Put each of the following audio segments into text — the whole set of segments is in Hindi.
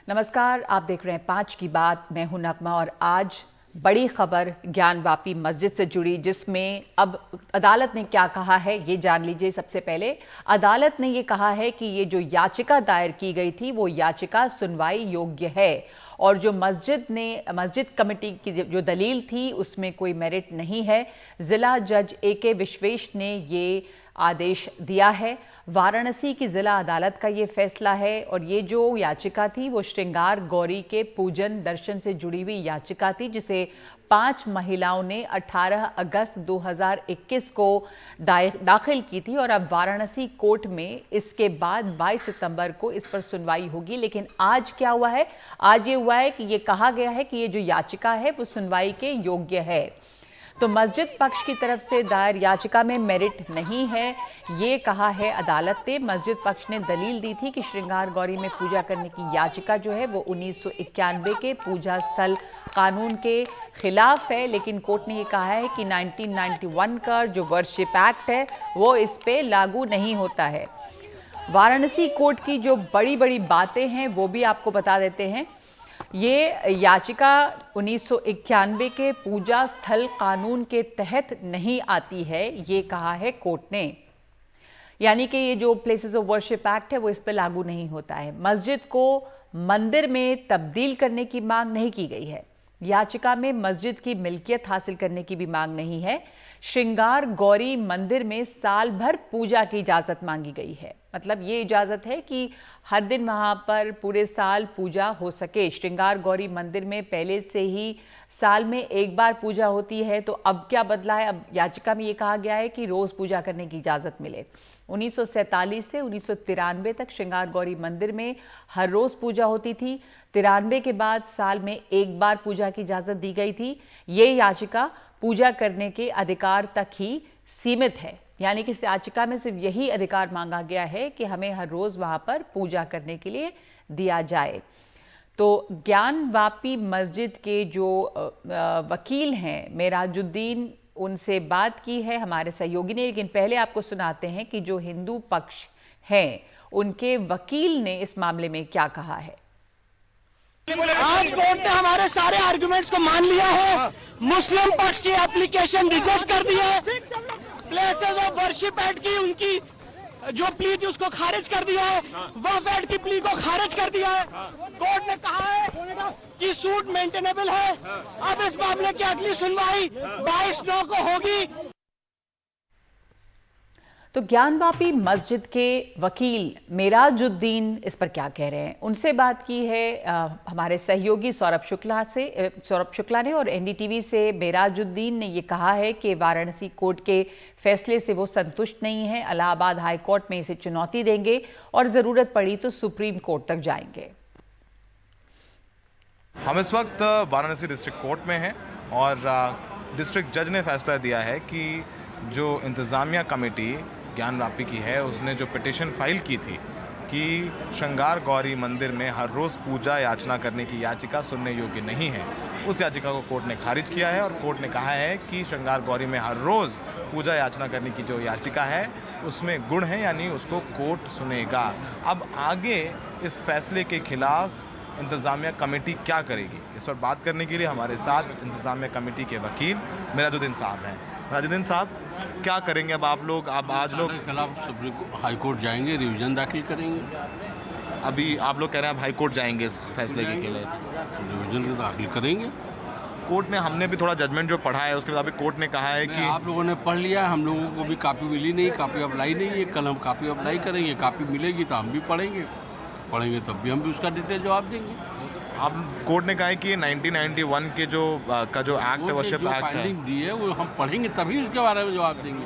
नमस्कार, आप देख रहे हैं 5 की बात। मैं हूं नगमा और आज बड़ी खबर ज्ञानवापी मस्जिद से जुड़ी, जिसमें अब अदालत ने क्या कहा है ये जान लीजिए। सबसे पहले अदालत ने ये कहा है कि ये जो याचिका दायर की गई थी वो याचिका सुनवाई योग्य है और जो मस्जिद कमेटी की जो दलील थी उसमें कोई मेरिट नहीं है। जिला जज AK विश्वेश ने ये आदेश दिया है। वाराणसी की जिला अदालत का ये फैसला है और ये जो याचिका थी वो श्रृंगार गौरी के पूजन दर्शन से जुड़ी हुई याचिका थी, जिसे 5 महिलाओं ने 18 अगस्त 2021 को दाखिल की थी और अब वाराणसी कोर्ट में इसके बाद 22 सितंबर को इस पर सुनवाई होगी। लेकिन आज क्या हुआ है? आज ये हुआ है कि ये कहा गया है कि ये जो याचिका है वो सुनवाई के योग्य है। तो मस्जिद पक्ष की तरफ से दायर याचिका में मेरिट नहीं है, ये कहा है अदालत ने। मस्जिद पक्ष ने दलील दी थी कि श्रृंगार गौरी में पूजा करने की याचिका जो है वो 1991 के पूजा स्थल कानून के खिलाफ है, लेकिन कोर्ट ने ये कहा है कि 1991 का जो वर्शिप एक्ट है वो इस पे लागू नहीं होता है। वाराणसी कोर्ट की जो बड़ी बड़ी बातें हैं वो भी आपको बता देते हैं। ये याचिका 1991 के पूजा स्थल कानून के तहत नहीं आती है, ये कहा है कोर्ट ने। यानी कि ये जो प्लेसेस ऑफ वर्शिप एक्ट है वो इस पर लागू नहीं होता है। मस्जिद को मंदिर में तब्दील करने की मांग नहीं की गई है। याचिका में मस्जिद की मिल्कियत हासिल करने की भी मांग नहीं है। श्रृंगार गौरी मंदिर में साल भर पूजा की इजाजत मांगी गई है। मतलब ये इजाजत है कि हर दिन वहां पर पूरे साल पूजा हो सके। श्रृंगार गौरी मंदिर में पहले से ही साल में एक बार पूजा होती है, तो अब क्या बदला है? अब याचिका में ये कहा गया है कि रोज पूजा करने की इजाजत मिले। 1947 से 1993 तक श्रृंगार गौरी मंदिर में हर रोज पूजा होती थी। 93 के बाद साल में एक बार पूजा की इजाजत दी गई थी। ये याचिका पूजा करने के अधिकार तक ही सीमित है, यानी कि इस याचिका में सिर्फ यही अधिकार मांगा गया है कि हमें हर रोज वहां पर पूजा करने के लिए दिया जाए। तो ज्ञानवापी मस्जिद के जो वकील हैं मेराजुद्दीन, उनसे बात की है हमारे सहयोगी ने। लेकिन पहले आपको सुनाते हैं कि जो हिंदू पक्ष हैं उनके वकील ने इस मामले में क्या कहा है। आज कोर्ट ने हमारे सारे आर्गुमेंट्स को मान लिया है। मुस्लिम पक्ष की एप्लीकेशन रिजेक्ट कर दी है। प्लेसेस ऑफ वर्शिप एक्ट की उनकी जो प्ली थी उसको खारिज कर दिया है। वक्फ एक्ट की प्ली को खारिज कर दिया है। कोर्ट ने कहा है कि सूट मेंटेनेबल है। अब इस मामले की अगली सुनवाई 22/9 को होगी। तो ज्ञानवापी मस्जिद के वकील मेराजुद्दीन इस पर क्या कह रहे हैं, उनसे बात की है हमारे सहयोगी सौरभ शुक्ला ने। और NDTV से मेराजुद्दीन ने ये कहा है कि वाराणसी कोर्ट के फैसले से वो संतुष्ट नहीं है। इलाहाबाद हाई कोर्ट में इसे चुनौती देंगे और जरूरत पड़ी तो सुप्रीम कोर्ट तक जाएंगे। हम इस वक्त वाराणसी डिस्ट्रिक्ट कोर्ट में हैं और डिस्ट्रिक्ट जज ने फैसला दिया है कि जो इंतज़ामिया कमेटी ज्ञानवापी की है उसने जो पिटीशन फाइल की थी कि श्रृंगार गौरी मंदिर में हर रोज़ पूजा याचना करने की याचिका सुनने योग्य नहीं है, उस याचिका को कोर्ट ने खारिज किया है। और कोर्ट ने कहा है कि श्रृंगार गौरी में हर रोज़ पूजा याचना करने की जो याचिका है उसमें गुण है, यानी उसको कोर्ट सुनेगा। अब आगे इस फैसले के खिलाफ इंतज़ामिया कमेटी क्या करेगी, इस पर बात करने के लिए हमारे साथ इंतज़ामिया कमेटी के वकील मेराजुद्दीन साहब हैं। मेराजुद्दीन साहब, क्या करेंगे अब आप लोग? अब आज लोग खिलाफ सुप्रीम हाई कोर्ट जाएंगे, रिवीजन दाखिल करेंगे। अभी आप लोग कह रहे हैं आप हाई कोर्ट जाएंगे इस फैसले के खिलाफ? रिवीजन दाखिल करेंगे। कोर्ट ने, हमने भी थोड़ा जजमेंट जो पढ़ा है उसके मुताबिक कोर्ट ने कहा है कि आप लोगों ने पढ़ लिया, हम लोगों को भी कापी मिली नहीं, कापी अप्लाई नहीं है। कल हम कापी अप्लाई करेंगे, कापी मिलेगी तो हम भी पढ़ेंगे तब भी हम भी उसका डिटेल जवाब देंगे। अब कोर्ट ने कहा है कि 1991 के जो एक्ट है, वर्शिप एक्ट फाइंडिंग दी है वो हम पढ़ेंगे तभी उसके बारे में जवाब देंगे।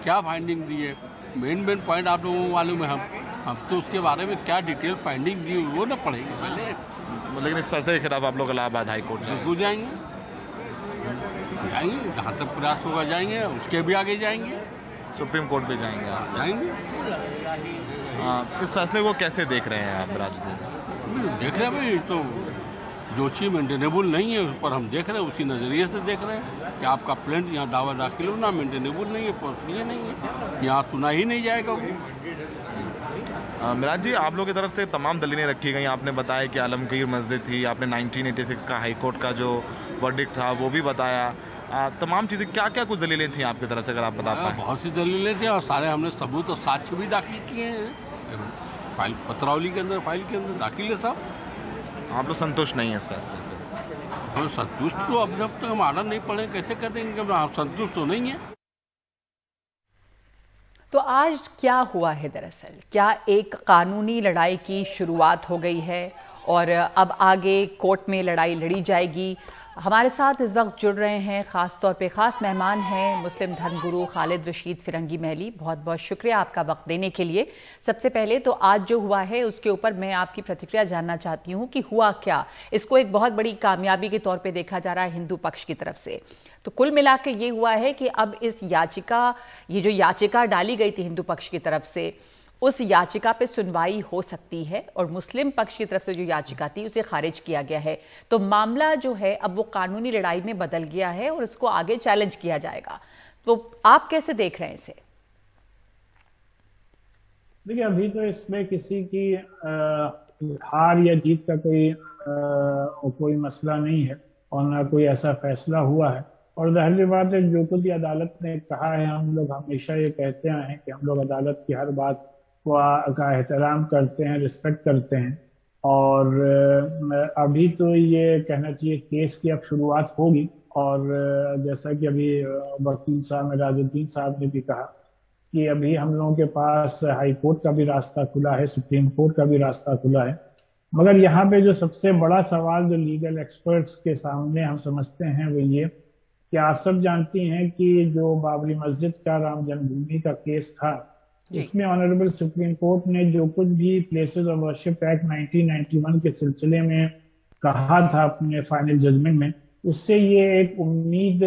क्या फाइंडिंग दी है, मेन पॉइंट आप लोगों को मालूम है। हम तो उसके बारे में क्या डिटेल फाइंडिंग दी वो ना पढ़ेंगे पहले। लेकिन इस फैसले के खिलाफ आप लोग इलाहाबाद हाई कोर्ट जाएंगे जहाँ तक प्रयास होगा जाएंगे, उसके भी आगे जाएंगे, सुप्रीम कोर्ट भी जाएंगे। इस फैसले को कैसे देख रहे हैं आप राजनीति? देख रहे हैं भाई, तो जो चीज़ मेंटेनेबल नहीं है उस पर हम देख रहे हैं, उसी नज़रिए से देख रहे हैं कि आपका प्लेंट यहाँ दावा दाखिल होना मेंटेनेबल नहीं है, पॉसिबल नहीं है, यहाँ सुना ही नहीं जाएगा वो। मिराज जी, आप लोगों की तरफ से तमाम दलीलें रखी गई। आपने बताया कि आलमगीर मस्जिद थी, आपने 1986 का हाई कोर्ट का जो वर्डिक्ट था वो भी बताया। तमाम चीज़ें क्या क्या कुछ दलीलें थी आपकी तरफ से, अगर आप बता पाएं। बहुत सी दलीलें थी और सारे हमने सबूत और साक्ष्य भी दाखिल किए हैं फाइल, पत्रावली के अंदर, फाइल के अंदर दाखिल है साहब। आप लोग संतुष्ट नहीं है इस फैसले से? हम संतुष्ट तो अब जब तक हम आर्डर नहीं पढ़े कैसे कर देंगे कि हम संतुष्ट तो नहीं है। तो आज क्या हुआ है दरअसल? क्या एक कानूनी लड़ाई की शुरुआत हो गई है और अब आगे कोर्ट में लड़ाई लड़ी जाएगी? हमारे साथ इस वक्त जुड़ रहे हैं खास तौर पे खास मेहमान हैं मुस्लिम धर्मगुरु खालिद रशीद फिरंगी महली। बहुत बहुत शुक्रिया आपका वक्त देने के लिए। सबसे पहले तो आज जो हुआ है उसके ऊपर मैं आपकी प्रतिक्रिया जानना चाहती हूँ कि हुआ क्या। इसको एक बहुत बड़ी कामयाबी के तौर पे देखा जा रहा है हिंदू पक्ष की तरफ से। तो कुल मिला के ये हुआ है कि अब इस ये जो याचिका डाली गई थी हिंदू पक्ष की तरफ से, उस याचिका पे सुनवाई हो सकती है और मुस्लिम पक्ष की तरफ से जो याचिका थी उसे खारिज किया गया है। तो मामला जो है अब वो कानूनी लड़ाई में बदल गया है और उसको आगे चैलेंज किया जाएगा। तो आप कैसे देख रहे हैं इसे? देखिए, अभी तो इसमें किसी की हार या जीत का कोई मसला नहीं है और ना कोई ऐसा फैसला हुआ है। और जाहिर बात है, जो कुछ भी अदालत ने कहा है, हम लोग हमेशा ये कहते आए हैं कि हम लोग अदालत की हर बात का एहतराम करते हैं, रिस्पेक्ट करते हैं। और अभी तो ये कहना चाहिए केस की अब शुरुआत होगी। और जैसा कि अभी वकील साहब मिराजुद्दीन साहब ने भी कहा कि अभी हम लोगों के पास हाई कोर्ट का भी रास्ता खुला है, सुप्रीम कोर्ट का भी रास्ता खुला है। मगर यहाँ पे जो सबसे बड़ा सवाल जो लीगल एक्सपर्ट्स के सामने हम समझते हैं वो ये कि आप सब जानती हैं कि जो बाबरी मस्जिद का राम जन्मभूमि का केस था, इसमें ऑनरेबल सुप्रीम कोर्ट ने जो कुछ भी प्लेसेस ऑफ वर्शिप एक्ट 1991 के सिलसिले में कहा था अपने फाइनल जजमेंट में, उससे ये एक उम्मीद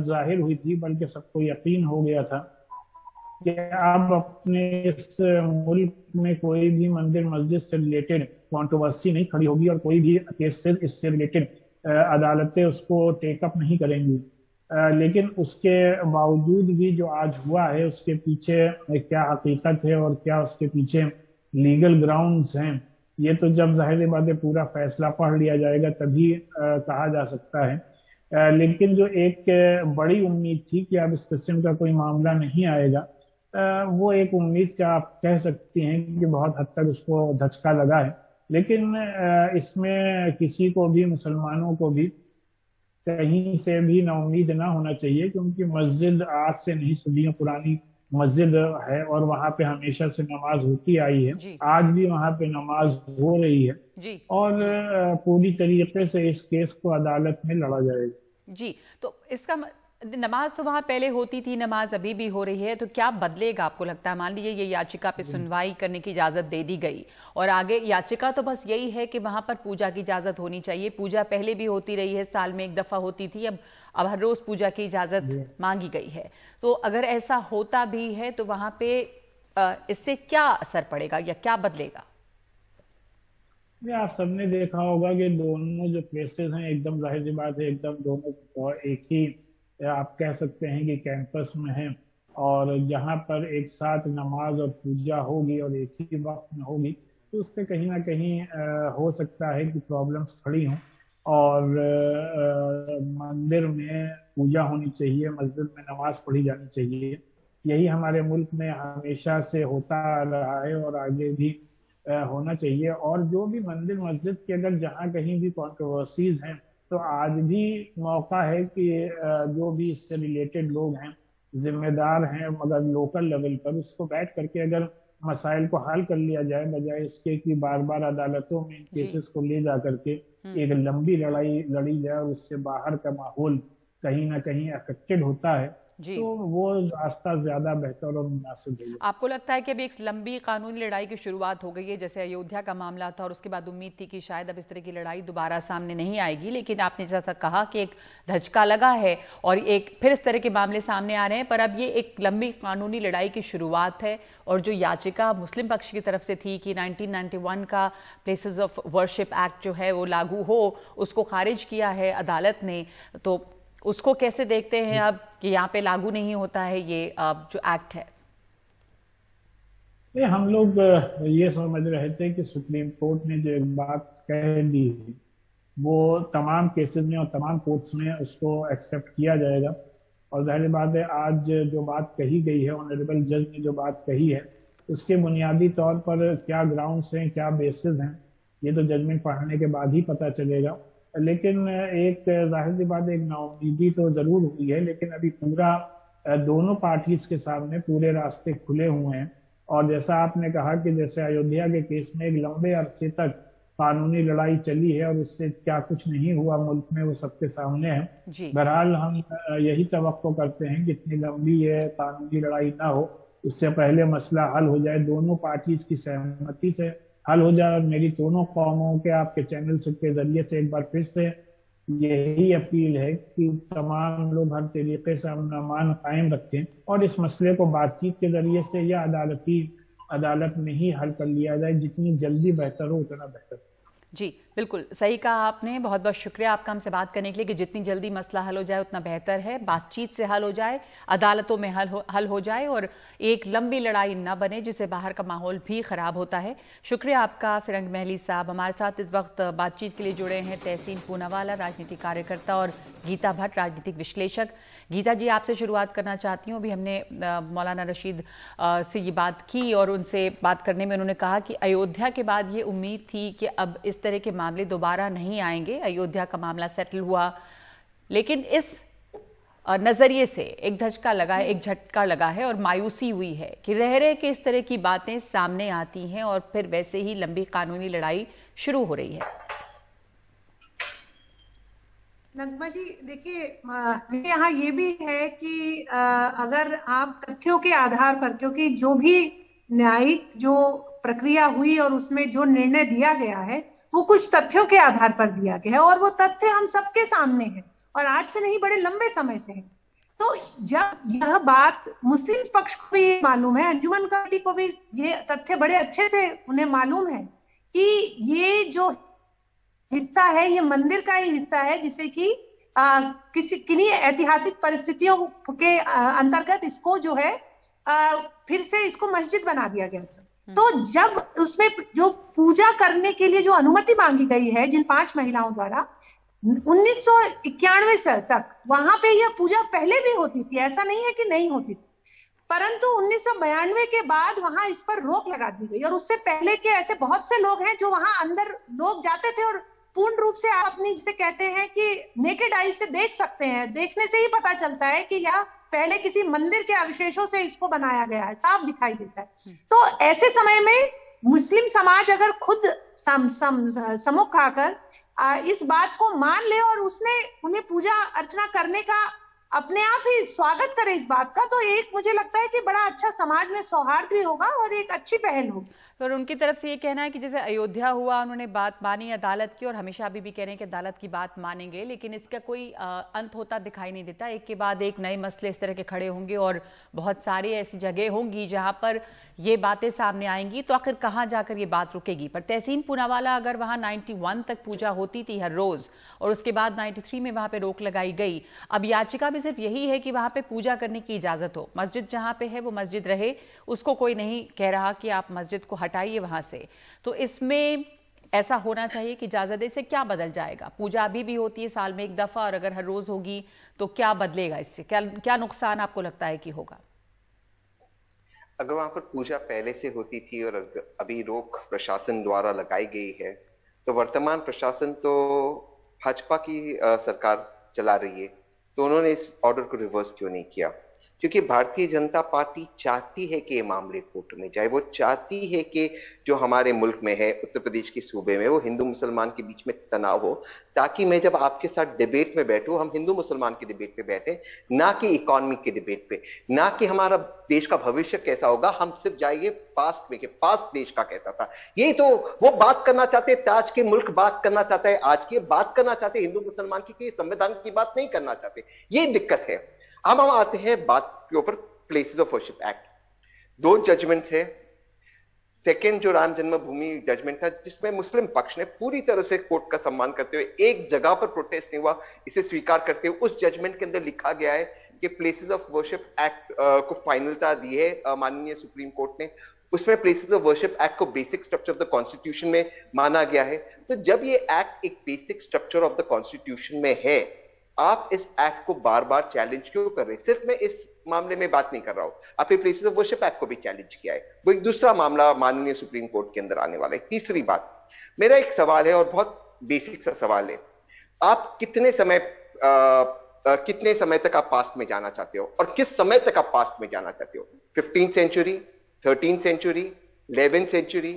जाहिर हुई थी, बल्कि सबको यकीन हो गया था कि अब अपने इस मुल्क में कोई भी मंदिर मस्जिद से रिलेटेड कंट्रोवर्सी नहीं खड़ी होगी और कोई भी केस से इससे रिलेटेड अदालतें उसको टेकअप नहीं करेंगी। लेकिन उसके बावजूद भी जो आज हुआ है उसके पीछे क्या हकीकत है और क्या उसके पीछे लीगल ग्राउंड्स हैं, ये तो जब जाहिर बात है पूरा फैसला पढ़ लिया जाएगा तभी कहा जा सकता है। लेकिन जो एक बड़ी उम्मीद थी कि अब इस किस्म का कोई मामला नहीं आएगा, वो एक उम्मीद का आप कह सकते हैं कि बहुत हद तक उसको धचका लगा है। लेकिन इसमें किसी को भी, मुसलमानों को भी कहीं से भी नाउम्मीद ना होना चाहिए, क्योंकि मस्जिद आज से नहीं, सदियों पुरानी मस्जिद है और वहाँ पे हमेशा से नमाज होती आई है। आज भी वहाँ पे नमाज हो रही है और पूरी तरीके से इस केस को अदालत में लड़ा जाएगा। जी, तो इसका नमाज तो वहां पहले होती थी, नमाज अभी भी हो रही है, तो क्या बदलेगा आपको लगता है? मान लीजिए ये याचिका पे सुनवाई करने की इजाजत दे दी गई और आगे याचिका तो बस यही है कि वहां पर पूजा की इजाजत होनी चाहिए। पूजा पहले भी होती रही है, साल में एक दफा होती थी, अब हर रोज पूजा की इजाजत मांगी गई है। तो अगर ऐसा होता भी है तो वहां पे इससे क्या असर पड़ेगा या क्या बदलेगा? आप सबने देखा होगा कि दोनों जो प्लेसेस हैं, एकदम जाहिर सी बात है, एकदम दोनों एक ही आप कह सकते हैं कि कैंपस में है। और जहाँ पर एक साथ नमाज और पूजा होगी और एक ही वक्त में होगी, तो उससे कहीं ना कहीं हो सकता है कि प्रॉब्लम्स खड़ी हों। और मंदिर में पूजा होनी चाहिए, मस्जिद में नमाज पढ़ी जानी चाहिए। यही हमारे मुल्क में हमेशा से होता आ रहा है और आगे भी होना चाहिए। और जो भी मंदिर मस्जिद के अगर जहाँ कहीं भी कंट्रोवर्सीज हैं, तो आज भी मौका है कि जो भी इससे रिलेटेड लोग हैं, जिम्मेदार हैं मगर लोकल लेवल पर, उसको बैठ करके अगर मसाइल को हल कर लिया जाए, बजाय इसके कि बार बार अदालतों में इन केसेस को ले जा करके एक लंबी लड़ाई लड़ी जाए और उससे बाहर का माहौल कहीं ना कहीं अफेक्टेड होता है, तो वो रास्ता ज्यादा बेहतर और मुनासिब है। आपको लगता है कि अभी एक लंबी कानूनी लड़ाई की शुरुआत हो गई है, जैसे अयोध्या का मामला था और उसके बाद उम्मीद थी कि शायद अब इस तरह की लड़ाई दोबारा सामने नहीं आएगी, लेकिन आपने जैसा कहा कि एक धचका लगा है और एक फिर इस तरह के मामले सामने आ रहे हैं। पर अब ये एक लंबी कानूनी लड़ाई की शुरुआत है और जो याचिका मुस्लिम पक्ष की तरफ से थी कि 1991 का प्लेसेस ऑफ वर्शिप एक्ट जो है वो लागू हो, उसको खारिज किया है अदालत ने। तो उसको कैसे देखते हैं अब कि यहाँ पे लागू नहीं होता है ये जो एक्ट है? ये हम लोग ये समझ रहे थे कि सुप्रीम कोर्ट ने जो एक बात कह दी है वो तमाम केसेस में और तमाम कोर्ट्स में उसको एक्सेप्ट किया जाएगा। और जाहिर बात है आज जो बात कही गई है, ऑनरेबल जज ने जो बात कही है, उसके बुनियादी तौर पर क्या ग्राउंड्स हैं, क्या बेसिस हैं, ये तो जजमेंट पढ़ने के बाद ही पता चलेगा। लेकिन एक जाहिर सी बात, एक नाउमीदी तो जरूर हुई है, लेकिन अभी पूरा दोनों पार्टीज के सामने पूरे रास्ते खुले हुए हैं। और जैसा आपने कहा कि जैसे अयोध्या के केस में एक लंबे अरसे तक कानूनी लड़ाई चली है और उससे क्या कुछ नहीं हुआ मुल्क में, वो सबके सामने है। बहरहाल हम यही तवक्को करते हैं कि इतनी लंबी है कानूनी लड़ाई ना हो, उससे पहले मसला हल हो जाए, दोनों पार्टीज की सहमति से हल हो जाए। और मेरी दोनों कौमों के आपके चैनल के जरिए से एक बार फिर से यही अपील है कि तमाम लोग हर तरीके से अमन अमान कायम रखें और इस मसले को बातचीत के जरिए से या अदालत में ही हल कर लिया जाए। जितनी जल्दी बेहतर हो उतना बेहतर। जी बिल्कुल सही कहा आपने, बहुत बहुत शुक्रिया आपका हमसे बात करने के लिए कि जितनी जल्दी मसला हल हो जाए उतना बेहतर है, बातचीत से हल हो जाए, अदालतों में हल हो जाए और एक लंबी लड़ाई न बने जिससे बाहर का माहौल भी खराब होता है। शुक्रिया आपका फिरंग महली साहब। हमारे साथ इस वक्त बातचीत के लिए जुड़े हैं तहसीन पूनावाला, राजनीतिक कार्यकर्ता, और गीता भट्ट, राजनीतिक विश्लेषक। गीता जी, आपसे शुरुआत करना चाहती हूँ। अभी हमने मौलाना रशीद से ये बात की और उनसे बात करने में उन्होंने कहा कि अयोध्या के बाद ये उम्मीद थी कि अब इस तरह के मामले दोबारा नहीं आएंगे, अयोध्या का मामला सेटल हुआ, लेकिन इस नजरिए से एक धचका लगा है, एक झटका लगा है और मायूसी हुई है कि रह रहे के इस तरह की बातें सामने आती हैं और फिर वैसे ही लंबी कानूनी लड़ाई शुरू हो रही है। नगमा जी देखिए, यहाँ ये भी है कि अगर आप तथ्यों के आधार पर, क्योंकि जो भी न्यायिक जो प्रक्रिया हुई और उसमें जो निर्णय दिया गया है वो कुछ तथ्यों के आधार पर दिया गया है और वो तथ्य हम सबके सामने है और आज से नहीं, बड़े लंबे समय से है। तो जब यह बात मुस्लिम पक्ष को भी मालूम है, अंजुमन कमेटी को भी ये तथ्य बड़े अच्छे से उन्हें मालूम है कि ये जो हिस्सा है ये मंदिर का ही हिस्सा है जिसे कि किन्हीं ऐतिहासिक परिस्थितियों के अंतर्गत इसको जो है फिर से इसको मस्जिद बना दिया गया था। तो जब उसमें जो पूजा करने के लिए जो अनुमति मांगी गई है जिन 5 महिलाओं द्वारा 1991 से तक, वहां पे यह पूजा पहले भी होती थी, ऐसा नहीं है कि नहीं होती थी, परंतु 1992 के बाद वहां इस पर रोक लगा दी गई। और उससे पहले के ऐसे बहुत से लोग हैं जो वहां अंदर लोग जाते थे और पूर्ण रूप से आप अपनी जिसे कहते हैं कि नेकेड आई से देख सकते हैं, देखने से ही पता चलता है कि यह पहले किसी मंदिर के अवशेषों से इसको बनाया गया है, साफ दिखाई देता है। तो ऐसे समय में मुस्लिम समाज अगर खुद सम्मुख आकर इस बात को मान ले और उसने उन्हें पूजा अर्चना करने का अपने आप ही स्वागत करे इस बात का, तो एक मुझे लगता है कि बड़ा अच्छा समाज में सौहार्द भी होगा और एक अच्छी पहल होगी। तो उनकी तरफ से ये कहना है कि जैसे अयोध्या हुआ, उन्होंने बात मानी अदालत की और हमेशा अभी भी कह रहे हैं कि अदालत की बात मानेंगे, लेकिन इसका कोई अंत होता दिखाई नहीं देता। एक के बाद एक नए मसले इस तरह के खड़े होंगे और बहुत सारी ऐसी जगह होंगी जहां पर ये बातें सामने आएंगी, तो आखिर कहां जाकर ये बात रुकेगी। पर तहसीन पूनावाला, अगर वहां 91 तक पूजा होती थी हर रोज और उसके बाद 93 में वहां पे रोक लगाई गई, अब याचिका भी सिर्फ यही है कि वहां पे पूजा करने की इजाजत हो, मस्जिद जहां पे है वो मस्जिद रहे, उसको कोई नहीं कह रहा कि आप मस्जिद को हटाइए वहां से। तो इसमें ऐसा होना चाहिए कि इजाजत दे, से क्या बदल जाएगा? पूजा अभी भी होती है साल में एक दफा और अगर हर रोज होगी तो क्या बदलेगा? इससे क्या नुकसान आपको लगता है कि होगा? अगर वहां पर पूजा पहले से होती थी और अभी रोक प्रशासन द्वारा लगाई गई है, तो वर्तमान प्रशासन तो भाजपा की सरकार चला रही है, तो उन्होंने इस ऑर्डर को रिवर्स क्यों नहीं किया? क्योंकि भारतीय जनता पार्टी चाहती है कि ये मामले कोर्ट में जाए, वो चाहती है कि जो हमारे मुल्क में है, उत्तर प्रदेश के सूबे में, वो हिंदू मुसलमान के बीच में तनाव हो, ताकि मैं जब आपके साथ डिबेट में बैठूं, हम हिंदू मुसलमान की डिबेट पे बैठे, ना कि इकोनॉमी के डिबेट पे, ना कि हमारा देश का भविष्य कैसा होगा, हम सिर्फ जाएंगे पास्ट में कि पास्ट देश का कैसा था। यही तो वो बात करना चाहते हैं, ताज के मुल्क बात करना चाहता है, आज की बात करना चाहते हैं हिंदू मुसलमान की, संविधान की बात नहीं करना चाहते। ये दिक्कत है। अब हम आते हैं बात के ऊपर places of worship act. 2 judgements है। सेकेंड जो राम जन्मभूमि जजमेंट था, जिसमें मुस्लिम पक्ष ने पूरी तरह से कोर्ट का सम्मान करते हुए, एक जगह पर प्रोटेस्ट नहीं हुआ, इसे स्वीकार करते हुए उस जजमेंट के अंदर लिखा गया है कि प्लेसेस ऑफ वर्शिप एक्ट को फाइनलता दी है माननीय सुप्रीम कोर्ट ने, उसमें प्लेसेस ऑफ वर्शिप एक्ट को basic structure of the constitution में माना गया है। तो जब ये एक्ट एक basic structure of the constitution में है, आप इस एक्ट को बार बार चैलेंज क्यों कर रहे हैं? सिर्फ मैं इस मामले में बात नहीं कर रहा हूं, आपने प्लेसेस ऑफ वर्शिप एक्ट को भी चैलेंज किया है, वो एक दूसरा मामला माननीय सुप्रीम कोर्ट के अंदर आने वाला है। तीसरी बात, मेरा एक सवाल है और बहुत बेसिक सा सवाल है, आप कितने समय तक आप पास्ट में जाना चाहते हो और किस समय तक आप पास्ट में जाना चाहते हो? 15th century, 13th century, 11th century,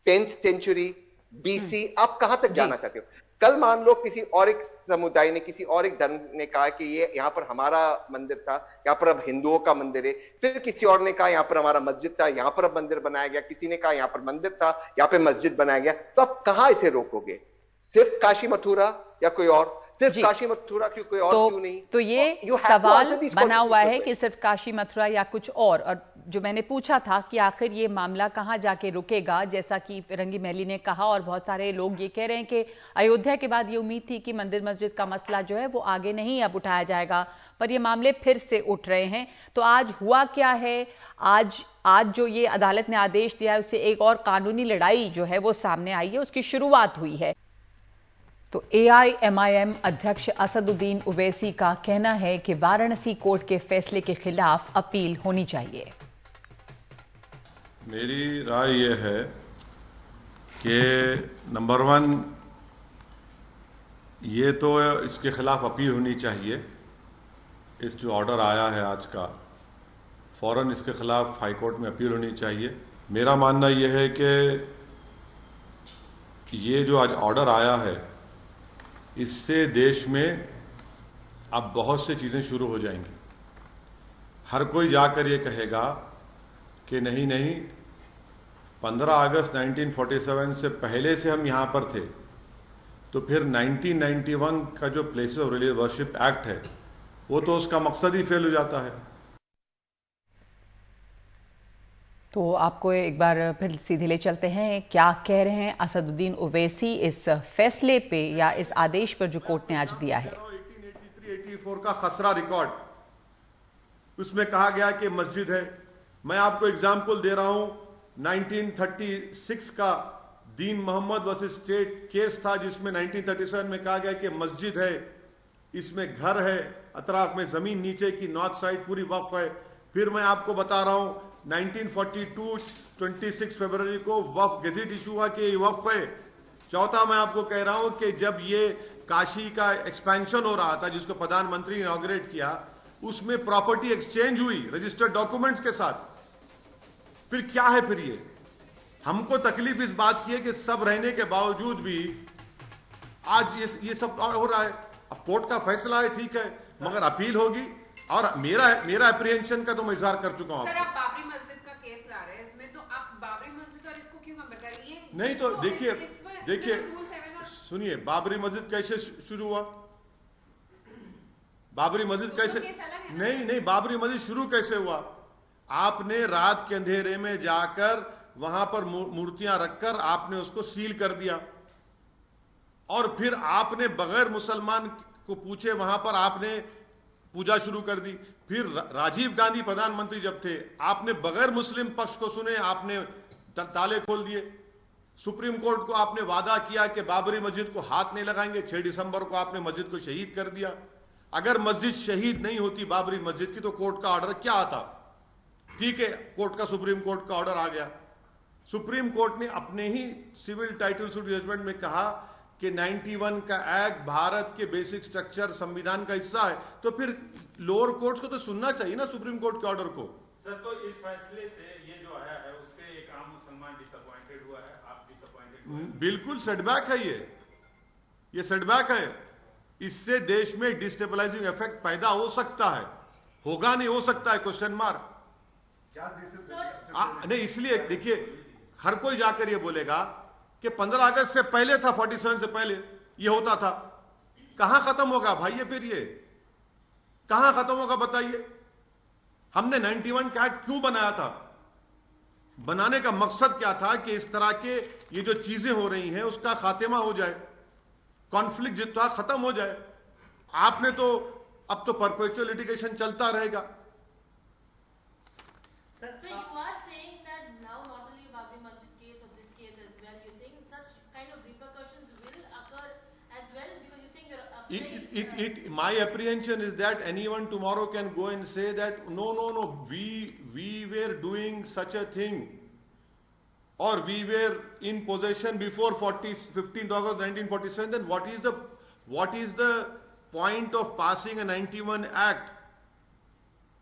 10th century, BC, आप कहां तक जाना चाहते हो? कल मान लो किसी और एक समुदाय ने, किसी और एक धर्म ने कहा कि ये यहाँ पर हमारा मंदिर था, यहाँ पर अब हिंदुओं का मंदिर है, फिर किसी और ने कहा यहाँ पर हमारा मस्जिद था, यहाँ पर अब मंदिर बनाया गया, किसी ने कहा यहाँ पर मंदिर था, यहाँ पे मस्जिद बनाया गया, तो आप कहां इसे रोकोगे? सिर्फ काशी मथुरा या कोई और? सिर्फ काशी मथुरा क्यों, कोई और क्यों नहीं? तो ये सवाल बना हुआ है कि सिर्फ काशी मथुरा या कुछ और जो मैंने पूछा था कि आखिर ये मामला कहां जाके रुकेगा, जैसा कि फिरंगी महली ने कहा और बहुत सारे लोग ये कह रहे हैं कि अयोध्या के बाद ये उम्मीद थी कि मंदिर मस्जिद का मसला जो है वो आगे नहीं अब उठाया जाएगा, पर ये मामले फिर से उठ रहे हैं। तो आज हुआ क्या है? आज जो ये अदालत ने आदेश दिया है उससे एक और कानूनी लड़ाई जो है वो सामने आई है, उसकी शुरुआत हुई है। तो AIMIM अध्यक्ष असदुद्दीन ओवैसी का कहना है कि वाराणसी कोर्ट के फैसले के खिलाफ अपील होनी चाहिए। मेरी राय यह है कि नंबर 1, ये तो इसके खिलाफ अपील होनी चाहिए। इस जो ऑर्डर आया है आज का, फौरन इसके खिलाफ हाई कोर्ट में अपील होनी चाहिए। मेरा मानना यह है कि ये जो आज ऑर्डर आया है, इससे देश में अब बहुत से चीज़ें शुरू हो जाएंगी। हर कोई जाकर ये कहेगा कि नहीं 15 अगस्त 1947 से पहले से हम यहाँ पर थे, तो फिर 1991 का जो places of religious worship act है वो तो उसका मकसद ही फेल हो जाता है। तो आपको एक बार फिर सीधे ले चलते हैं, क्या कह रहे हैं असदुद्दीन ओवैसी इस फैसले पे या इस आदेश पर जो कोर्ट ने आज दिया है। 1883-84 का खसरा रिकॉर्ड, उसमें कहा गया कि मस्जिद है। मैं आपको एग्जाम्पल दे रहा हूं, 1936 का दीन मोहम्मद वर्सेस स्टेट केस था, जिसमें 1937 में कहा गया कि मस्जिद है, इसमें घर है, अतराफ में जमीन नीचे की नॉर्थ साइड पूरी वक्फ है। फिर मैं आपको बता रहा हूं 1942 26 फरवरी को वक्फ गेजेट इशू हुआ कि ये वक्फ है। चौथा मैं आपको कह रहा हूं कि जब ये काशी का एक्सपेंशन हो रहा था, जिसको प्रधानमंत्री ने इनॉग्रेट किया, उसमें प्रॉपर्टी एक्सचेंज हुई रजिस्टर्ड डॉक्यूमेंट्स के साथ। फिर क्या है? फिर ये हमको तकलीफ इस बात की है कि सब रहने के बावजूद भी आज ये सब हो रहा है। अब कोर्ट का फैसला है, ठीक है, मगर अपील होगी। और मेरा अप्रीहेंशन का तो मैं इजहार कर चुका हूं। सर, आप बाबरी मस्जिद का केस ला रहे हैं, इसमें तो आप बाबरी मस्जिद और इसको क्यों कंपेयर कर रही है? नहीं तो देखिए सुनिए, बाबरी मस्जिद कैसे शुरू हुआ? बाबरी मस्जिद कैसे नहीं बाबरी मस्जिद शुरू कैसे हुआ? आपने रात के अंधेरे में जाकर वहां पर मूर्तियां रखकर आपने उसको सील कर दिया, और फिर आपने बगैर मुसलमान को पूछे वहां पर आपने पूजा शुरू कर दी। फिर राजीव गांधी प्रधानमंत्री जब थे, आपने बगैर मुस्लिम पक्ष को सुने आपने ताले खोल दिए। सुप्रीम कोर्ट को आपने वादा किया कि बाबरी मस्जिद को हाथ नहीं लगाएंगे। 6 दिसंबर को आपने मस्जिद को शहीद कर दिया। अगर मस्जिद शहीद नहीं होती बाबरी मस्जिद की, तो कोर्ट का ऑर्डर क्या आता? ठीक है, कोर्ट का सुप्रीम कोर्ट का ऑर्डर आ गया। सुप्रीम कोर्ट ने अपने ही सिविल टाइटल सूट जजमेंट में कहा कि 91 का एक्ट भारत के बेसिक स्ट्रक्चर संविधान का हिस्सा है। तो फिर लोअर कोर्ट्स को तो सुनना चाहिए ना सुप्रीम कोर्ट के ऑर्डर को। सर, तो इस फैसले से ये जो आया है उससे एक आम मुसलमान डिसअपॉइंटेड हुआ है, आप डिसअपॉइंटेड हुए? बिल्कुल सेटबैक है ये सेटबैक है। इससे देश में डिस्टेबलाइजिंग इफेक्ट पैदा हो सकता है, होगा नहीं हो सकता है, क्वेश्चन मार्क। नहीं, इसलिए देखिए, हर कोई जाकर ये बोलेगा कि 15 अगस्त से पहले था, 47 से पहले ये होता था। कहां खत्म होगा भाई ये? फिर ये कहां खत्म होगा बताइए? हमने 91 का एक्ट क्यों बनाया था? बनाने का मकसद क्या था कि इस तरह के ये जो चीजें हो रही हैं उसका खात्मा हो जाए, कॉन्फ्लिक्ट जितना खत्म हो जाए। आपने तो अब तो परपेचुअल लिटिगेशन चलता रहेगा। So you are saying that now not My apprehension is that anyone tomorrow can go and say that no, we were doing such a thing, or we were in possession before 15th August 1947. Then what is the point of passing a 91 Act?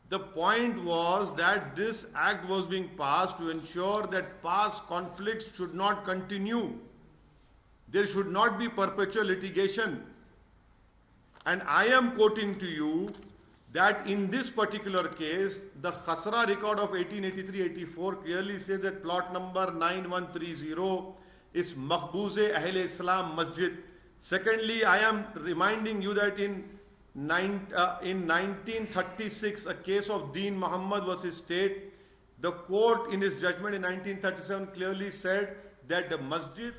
The point was that this act was being passed to ensure that past conflicts should not continue. There should not be perpetual litigation. And I am quoting to you that in this particular case, the Khasra record of 1883-84 clearly says that plot number 9130 is Mahbooze Ahl Islam Masjid. Secondly, I am reminding you that in 1936, a case of Deen Muhammad versus State, the court in its judgment in 1937 clearly said that the masjid.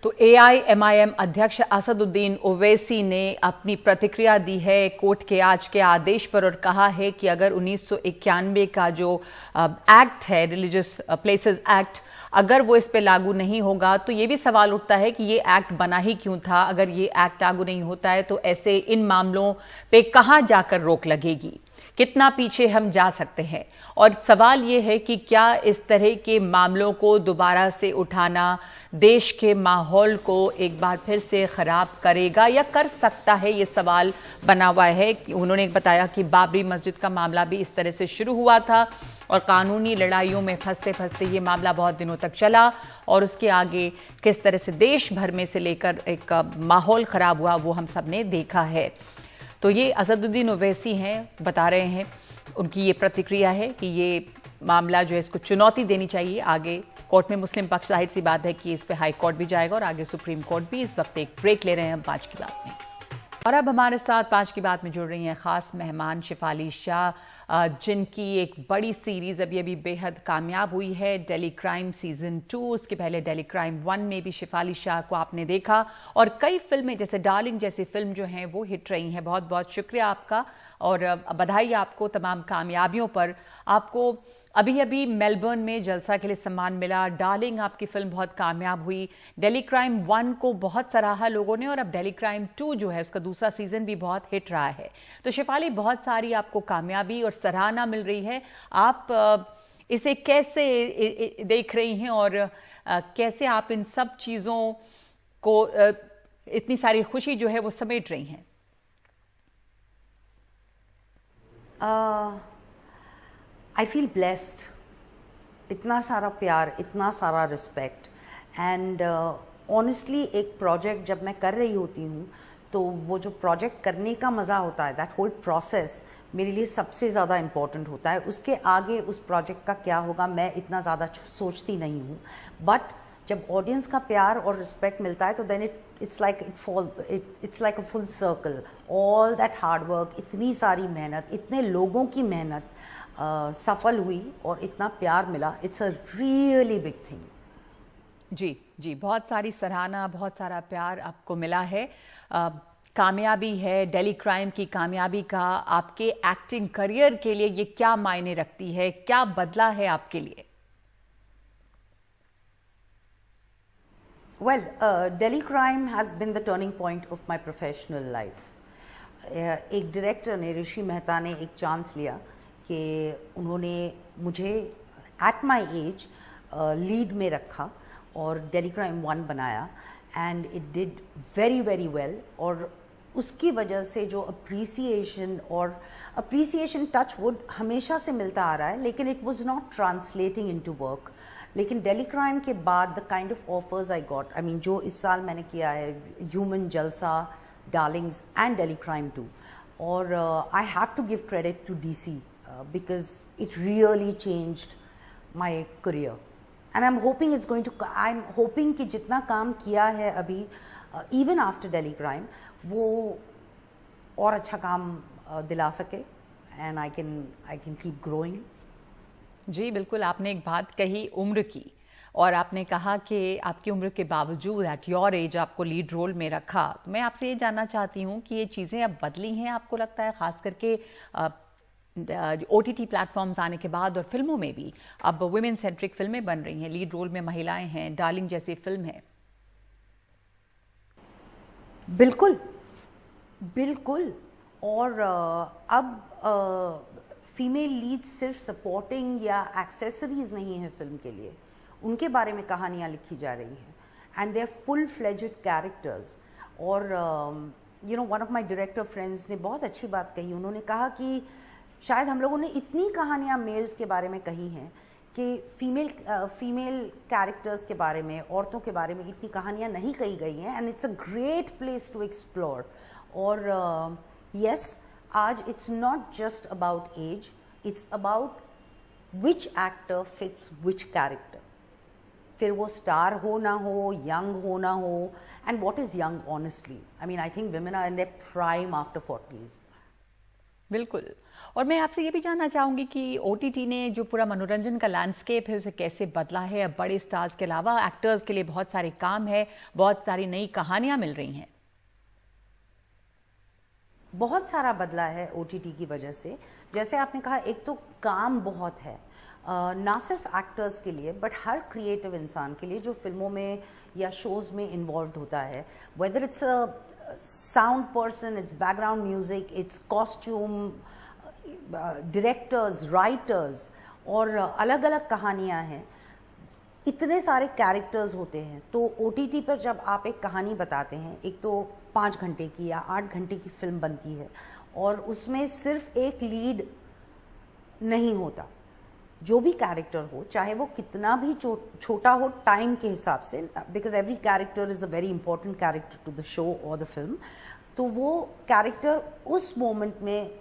तो AIMIM अध्यक्ष असदुद्दीन ओवैसी ने अपनी प्रतिक्रिया दी है कोर्ट के आज के आदेश पर और कहा है कि अगर 1991 का जो एक्ट है, रिलीजियस प्लेसेस एक्ट, अगर वो इस पे लागू नहीं होगा तो ये भी सवाल उठता है कि ये एक्ट बना ही क्यों था। अगर ये एक्ट लागू नहीं होता है तो ऐसे इन मामलों पे कहां जाकर रोक लगेगी, कितना पीछे हम जा सकते हैं। और सवाल ये है कि क्या इस तरह के मामलों को दोबारा से उठाना देश के माहौल को एक बार फिर से खराब करेगा या कर सकता है, ये सवाल बना हुआ है। उन्होंने बताया कि बाबरी मस्जिद का मामला भी इस तरह से शुरू हुआ था और कानूनी लड़ाइयों में फंसते फंसते ये मामला बहुत दिनों तक चला और उसके आगे किस तरह से देश भर में से लेकर एक माहौल खराब हुआ वो हम सब ने देखा है। तो ये असदुद्दीन ओवैसी हैं, बता रहे हैं, उनकी ये प्रतिक्रिया है कि ये मामला जो है इसको चुनौती देनी चाहिए। आगे कोर्ट में मुस्लिम पक्ष, जाहिर सी बात है कि इस पे हाई कोर्ट भी जाएगा और आगे सुप्रीम कोर्ट भी। इस वक्त एक ब्रेक ले रहे हैं हम 5 की बात में और अब हमारे साथ 5 की बात में जुड़ रही हैं खास मेहमान शेफाली शाह, जिनकी एक बड़ी सीरीज अभी बेहद कामयाब हुई है, डेली क्राइम सीजन 2। उसके पहले डेली क्राइम 1 में भी शेफाली शाह को आपने देखा और कई फिल्में जैसे डार्लिंग जैसी फिल्म जो हैं वो हिट रही हैं। बहुत बहुत शुक्रिया आपका और बधाई आपको तमाम कामयाबियों पर। आपको अभी मेलबर्न में जलसा के लिए सम्मान मिला। डार्लिंग आपकी फिल्म बहुत कामयाब हुई। डेली क्राइम 1 को बहुत सराहा लोगों ने और अब डेली क्राइम 2 जो है उसका दूसरा सीजन भी बहुत हिट रहा है। तो शेफाली, बहुत सारी आपको कामयाबी और सराहना मिल रही है। आप इसे कैसे देख रही हैं और कैसे आप इन सब चीज़ों को, इतनी सारी खुशी जो है वो समेट रही हैं? आई फील ब्लेस्ड, इतना सारा प्यार, इतना सारा रिस्पेक्ट एंड ऑनेस्टली एक प्रोजेक्ट जब मैं कर रही होती हूँ तो वो जो प्रोजेक्ट करने का मज़ा होता है, दैट होल प्रोसेस मेरे लिए सबसे ज़्यादा इम्पॉर्टेंट होता है। उसके आगे उस प्रोजेक्ट का क्या होगा मैं इतना ज़्यादा सोचती नहीं हूँ, बट जब ऑडियंस का प्यार और रिस्पेक्ट मिलता है तो then it's like a full circle, all that hard work, इतनी सारी मेहनत, इतने लोगों की मेहनत सफल हुई और इतना प्यार मिला। It's a really big thing. जी, बहुत सारी सराहना, बहुत सारा प्यार आपको मिला है। कामयाबी है, डेली क्राइम की कामयाबी का आपके एक्टिंग करियर के लिए ये क्या मायने रखती है, क्या बदला है आपके लिए? Well, Delhi Crime has been the turning point of my professional life. एक डायरेक्टर ने, ऋषि मेहता ने एक चांस लिया कि उन्होंने मुझे एट माई एज लीड में रखा और डेली क्राइम 1 बनाया and it did very very well. और उसकी वजह से जो अप्रिसिएशन टच वुड हमेशा से मिलता आ रहा है, लेकिन it was not translating into work. लेकिन डेली क्राइम के बाद the kind of offers I got, I mean जो इस साल मैंने किया है, ह्यूमन, जलसा, डार्लिंग्स एंड डेली क्राइम 2, और I have to give credit to DC because it really changed my career and I'm hoping कि जितना काम किया है अभी even after Delhi Crime वो और अच्छा काम दिला सके and I can keep growing। जी बिल्कुल, आपने एक बात कही उम्र की और आपने कहा कि आपकी उम्र के बावजूद एट योर एज आपको लीड रोल में रखा। तो मैं आपसे ये जानना चाहती हूँ कि ये चीज़ें अब बदली हैं आपको लगता है, खास करके OTT प्लेटफॉर्म्स आने के बाद और फिल्मों में भी अब वुमेन सेंट्रिक फिल्में बन रही हैं, लीड रोल में महिलाएं हैं, डार्लिंग जैसी फिल्म है। बिल्कुल, बिल्कुल। और अब फीमेल लीड सिर्फ सपोर्टिंग या एक्सेसरीज नहीं है फिल्म के लिए, उनके बारे में कहानियाँ लिखी जा रही हैं and they are full fledged characters. और you know one of my director friends ने बहुत अच्छी बात कही, उन्होंने कहा कि शायद हम लोगों ने इतनी कहानियाँ मेल्स के बारे में कही हैं कि फीमेल कैरेक्टर्स के बारे में, औरतों के बारे में इतनी कहानियाँ नहीं कही गई हैं and it's a great place to explore. और यस, आज it's not just about age, it's about which actor fits which character, फिर वो स्टार हो ना हो, यंग हो ना हो, and what is young honestly, I mean I think women are in their prime after 40s। बिल्कुल। और मैं आपसे ये भी जानना चाहूंगी कि ओटीटी ने जो पूरा मनोरंजन का लैंडस्केप है उसे कैसे बदला है। अब बड़े स्टार्स के अलावा एक्टर्स के लिए बहुत सारे काम है, बहुत सारी नई कहानियां मिल रही हैं। बहुत सारा बदला है ओटीटी की वजह से। जैसे आपने कहा, एक तो काम बहुत है, ना सिर्फ एक्टर्स के लिए बट हर क्रिएटिव इंसान के लिए जो फिल्मों में या शोज़ में इन्वॉल्व होता है, whether it's a sound person, it's background music, it's costume, directors, writers, और अलग अलग कहानियाँ हैं, इतने सारे कैरेक्टर्स होते हैं। तो ओटीटी पर जब आप एक कहानी बताते हैं, एक तो 5 घंटे की या 8 घंटे की फिल्म बनती है और उसमें सिर्फ एक लीड नहीं होता, जो भी कैरेक्टर हो, चाहे वो कितना भी छोटा हो टाइम के हिसाब से, because every character is a very important character to the show और द फिल्म, तो वो कैरेक्टर उस मोमेंट में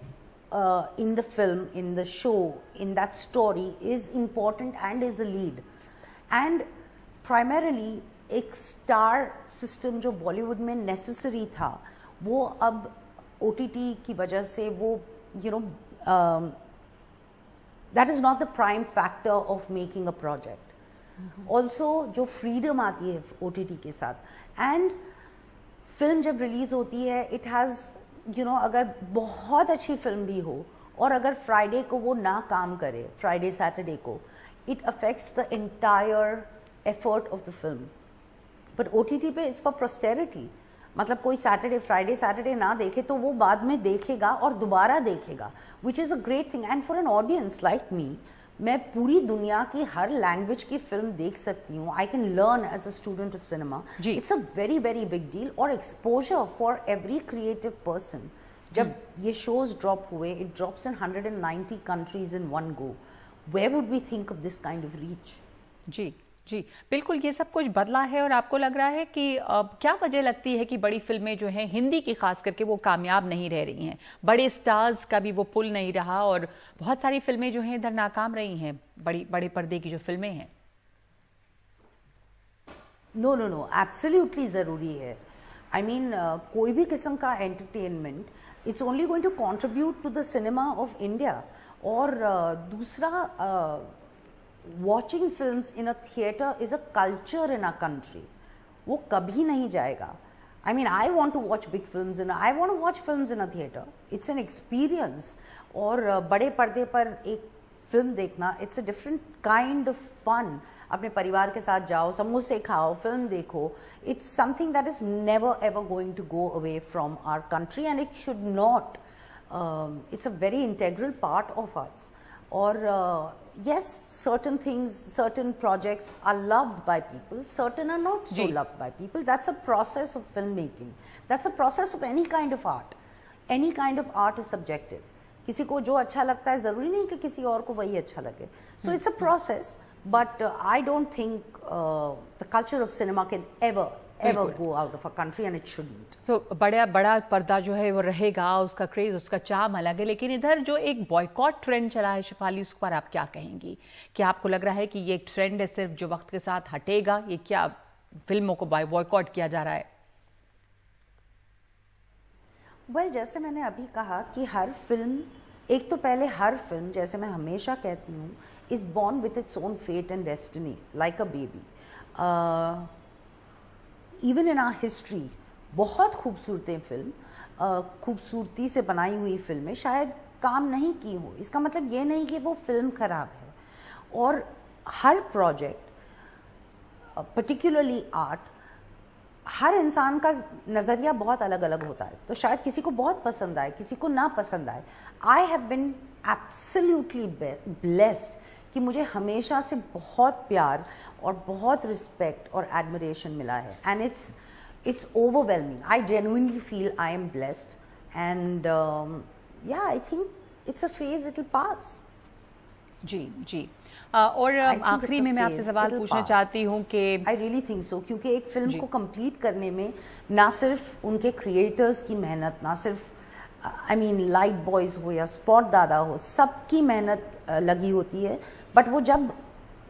in the film, in the show, in that story is important and is a lead. And primarily एक स्टार सिस्टम जो बॉलीवुड में नेसेसरी था, वो अब OTT की वजह से वो that is not the prime factor of making a project. Also जो freedom आती है OTT के साथ, and फिल्म जब रिलीज होती है, इट हैज़ अगर बहुत अच्छी फिल्म भी हो और अगर फ्राइडे को वो ना काम करे, फ्राइडे सैटरडे को, it affects the entire effort of the film. But OTT पे इट्स फॉर पोस्टेरिटी, मतलब कोई फ्राइडे सैटरडे ना देखे तो वो बाद में देखेगा और दोबारा देखेगा, which is a great thing. And for an audience like me, मैं पूरी दुनिया की हर लैंग्वेज की फिल्म देख सकती हूँ। I can learn as a student of cinema, it's a very very big deal. और exposure for every creative person. जब ये शोज ड्रॉप हुए, it drops in 190 countries in one go, where would we think of this kind of reach? जी जी बिल्कुल, ये सब कुछ बदला है। और आपको लग रहा है कि क्या वजह लगती है कि बड़ी फिल्में जो हैं हिंदी की खास करके वो कामयाब नहीं रह रही हैं, बड़े स्टार्स का भी वो पुल नहीं रहा और बहुत सारी फिल्में जो हैं इधर नाकाम रही हैं, बड़े पर्दे की जो फिल्में हैं? नो, एब्सोल्युटली ज़रूरी है। आई मीन कोई भी किस्म का entertainment, it's only going to contribute to the cinema of India. और दूसरा, watching films in a theatre is a culture in a country, वो कभी नहीं जाएगा। I mean I want to watch big films I want to watch films in a theatre, it's an experience. और बड़े पर्दे पर एक फिल्म देखना, it's a different kind of fun. अपने परिवार के साथ जाओ, समोसे खाओ, फिल्म देखो, it's something that is never ever going to go away from our country and it should not. It's a very integral part of us. Or yes, certain things, certain projects are loved by people, certain are not so loved by people. That's a process of filmmaking. That's a process of any kind of art. Any kind of art is subjective. किसी को जो अच्छा लगता है ज़रूरी नहीं कि किसी और को वही अच्छा लगे. So it's a process, but I don't think the culture of cinema can ever go out of a country, and it shouldn't. तो बड़ा पर्दा जो है वो रहेगा, उसका क्रेज, उसका चार्म अलग है। लेकिन इधर जो एक बॉयकॉट ट्रेंड चला है शिफाली, उस पर आप क्या कहेंगी? क्या आपको लग रहा है कि ये एक ट्रेंड है सिर्फ जो वक्त के साथ हटेगा? ये क्या फिल्मों को बॉयकॉट किया जा रहा है? Well, जैसे मैंने अभी कहा कि हर फिल्म, एक तो पहले हर फिल्म, जैसे मैं हमेशा कहती हूँ, is born with its own fate and destiny, like a baby. Even in our history बहुत खूबसूरतें फिल्म, खूबसूरती से बनाई हुई फिल्में शायद काम नहीं की हो, इसका मतलब ये नहीं कि वो फिल्म खराब है। और हर प्रोजेक्ट, पर्टिकुलरली आर्ट, हर इंसान का नज़रिया बहुत अलग अलग होता है, तो शायद किसी को बहुत पसंद आए, किसी को ना पसंद आए. I have been absolutely blessed कि मुझे हमेशा से बहुत प्यार और बहुत रिस्पेक्ट और एडमिरेशन मिला है. And it's overwhelming. I genuinely feel I am blessed, and yeah, I think it's a phase. It'll pass. जी. और आखिरी में मैं आपसे सवाल पूछना चाहती हूँ कि I really think so, क्योंकि एक फिल्म को कंप्लीट करने में ना सिर्फ उनके क्रिएटर्स की मेहनत, ना सिर्फ लाइट बॉयज हो या स्पॉट दादा हो, सबकी मेहनत लगी होती है, बट वो जब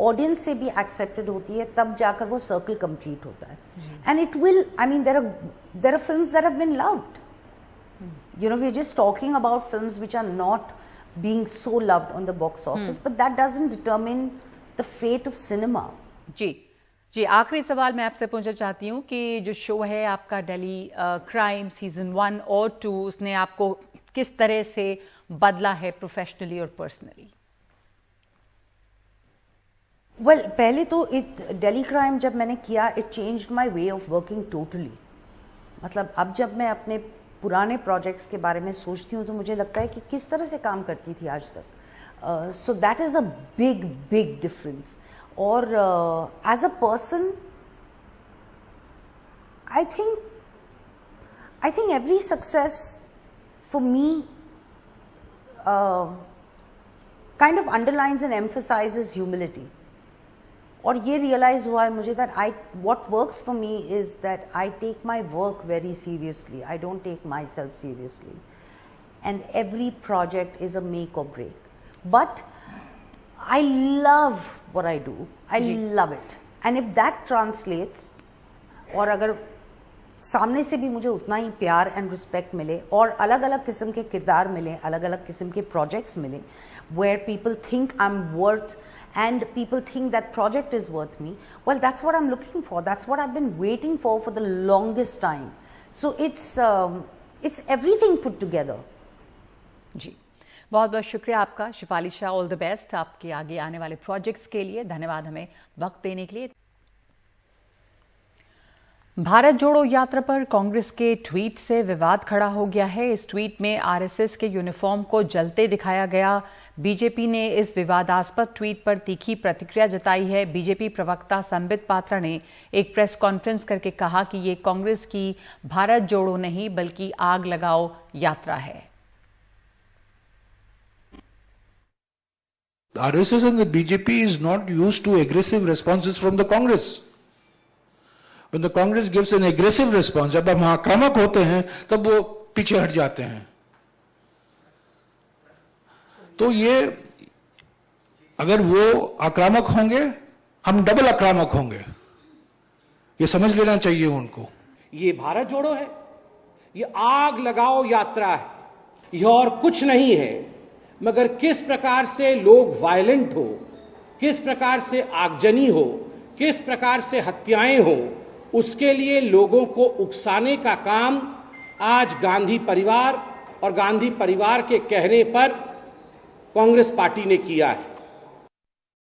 ऑडियंस से भी एक्सेप्टेड होती है तब जाकर वो सर्कल कंप्लीट होता है. And it will, there are films that have been loved. We are just talking about films which are not being so loved on the box office, but that doesn't determine the fate of cinema. जी, आखिरी सवाल मैं आपसे पूछना चाहती हूँ कि जो शो है आपका दिल्ली क्राइम सीजन 1 और 2, उसने आपको किस तरह से बदला है प्रोफेशनली और पर्सनली? Well, पहले तो दिल्ली क्राइम जब मैंने किया, it changed my way of working totally. मतलब अब जब मैं अपने पुराने प्रोजेक्ट्स के बारे में सोचती हूँ तो मुझे लगता है कि किस तरह से काम करती थी आज तक. So that is a big difference. और as a person I think every success for me kind of underlines and emphasises humility. और ये रियलाइज हुआ है मुझे that what works for me is that I take my work very seriously. I don't take myself seriously. And every project is a make or break. But I love what I do. I love it. And if that translates, और अगर सामने से भी मुझे उतना ही प्यार एंड रिस्पेक्ट मिले और अलग अलग किस्म के किरदार मिले, अलग अलग किस्म के प्रोजेक्ट्स मिले, where people think I'm worth and people think that project is worth me, well, that's what I'm looking for. That's what I've been waiting for the longest time. So it's everything put together. जी, बहुत बहुत शुक्रिया आपका Shefali Shah. All the best आपके आगे आने वाले प्रोजेक्ट्स के लिए. धन्यवाद हमें वक्त देने के लिए. भारत जोड़ो यात्रा पर कांग्रेस के ट्वीट से विवाद खड़ा हो गया है. इस ट्वीट में आरएसएस के यूनिफॉर्म को जलते दिखाया गया. बीजेपी ने इस विवादास्पद ट्वीट पर तीखी प्रतिक्रिया जताई है. बीजेपी प्रवक्ता संबित पात्रा ने एक प्रेस कॉन्फ्रेंस करके कहा कि ये कांग्रेस की भारत जोड़ो नहीं बल्कि आग लगाओ यात्रा है. RSS and the BJP is not used to aggressive responses from the Congress. When the Congress gives an aggressive response, जब हम आक्रामक होते हैं तब वो पीछे हट जाते हैं. तो ये अगर वो आक्रामक होंगे, हम डबल आक्रामक होंगे. ये समझ लेना चाहिए उनको. ये भारत जोड़ो है, ये आग लगाओ यात्रा है. यह और कुछ नहीं है मगर किस प्रकार से लोग वायलेंट हो, किस प्रकार से आगजनी हो, किस प्रकार से हत्याएं हो, उसके लिए लोगों को उकसाने का काम आज गांधी परिवार और गांधी परिवार के कहने पर कांग्रेस पार्टी ने किया है.